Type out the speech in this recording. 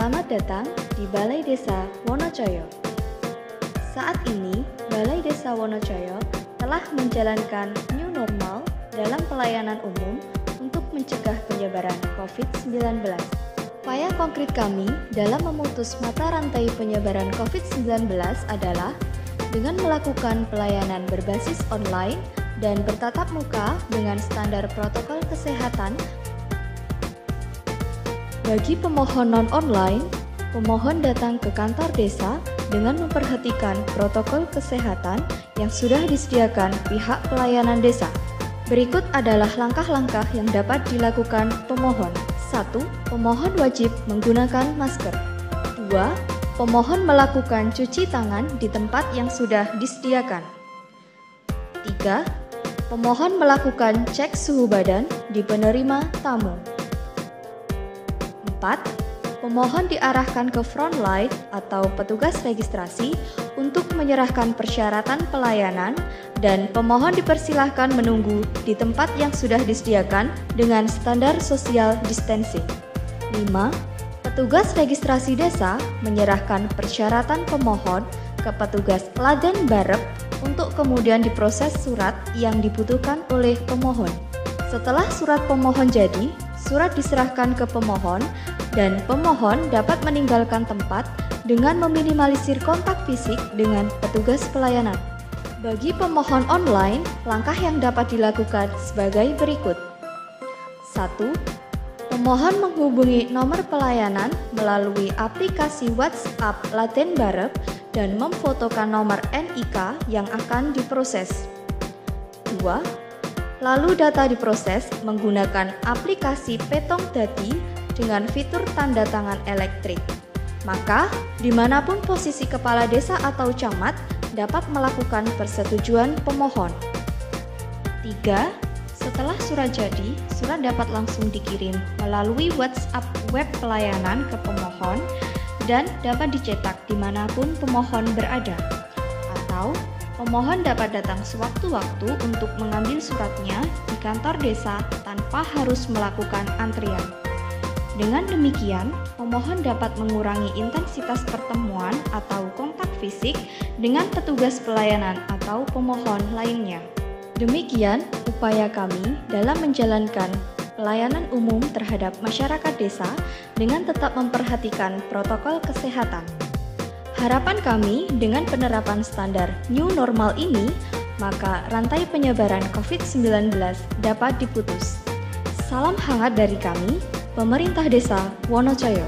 Selamat datang di Balai Desa Wonocoyo. Saat ini, Balai Desa Wonocoyo telah menjalankan new normal dalam pelayanan umum untuk mencegah penyebaran COVID-19. Upaya konkret kami dalam memutus mata rantai penyebaran COVID-19 adalah dengan melakukan pelayanan berbasis online dan bertatap muka dengan standar protokol kesehatan. Bagi pemohon non-online, pemohon datang ke kantor desa dengan memperhatikan protokol kesehatan yang sudah disediakan pihak pelayanan desa. Berikut adalah langkah-langkah yang dapat dilakukan pemohon. 1. Pemohon wajib menggunakan masker. 2. Pemohon melakukan cuci tangan di tempat yang sudah disediakan. 3. Pemohon melakukan cek suhu badan di penerima tamu. 4. Pemohon diarahkan ke front line atau petugas registrasi untuk menyerahkan persyaratan pelayanan dan pemohon dipersilahkan menunggu di tempat yang sudah disediakan dengan standar social distancing. 5. Petugas registrasi desa menyerahkan persyaratan pemohon ke petugas Laden Barep untuk kemudian diproses surat yang dibutuhkan oleh pemohon. Setelah surat pemohon jadi, surat diserahkan ke pemohon dan pemohon dapat meninggalkan tempat dengan meminimalisir kontak fisik dengan petugas pelayanan. Bagi pemohon online, langkah yang dapat dilakukan sebagai berikut. 1. Pemohon menghubungi nomor pelayanan melalui aplikasi WhatsApp Laden Barep dan memfotokan nomor NIK yang akan diproses. 2. Lalu data diproses menggunakan aplikasi Petong Dadi dengan fitur tanda tangan elektrik. Maka, dimanapun posisi kepala desa atau camat dapat melakukan persetujuan pemohon. 3. Setelah surat jadi, surat dapat langsung dikirim melalui WhatsApp web pelayanan ke pemohon dan dapat dicetak dimanapun pemohon berada. Atau, pemohon dapat datang sewaktu-waktu untuk mengambil suratnya di kantor desa tanpa harus melakukan antrian. Dengan demikian, pemohon dapat mengurangi intensitas pertemuan atau kontak fisik dengan petugas pelayanan atau pemohon lainnya. Demikian upaya kami dalam menjalankan pelayanan umum terhadap masyarakat desa dengan tetap memperhatikan protokol kesehatan. Harapan kami dengan penerapan standar new normal ini, maka rantai penyebaran COVID-19 dapat diputus. Salam hangat dari kami, Pemerintah Desa Wonocoyo.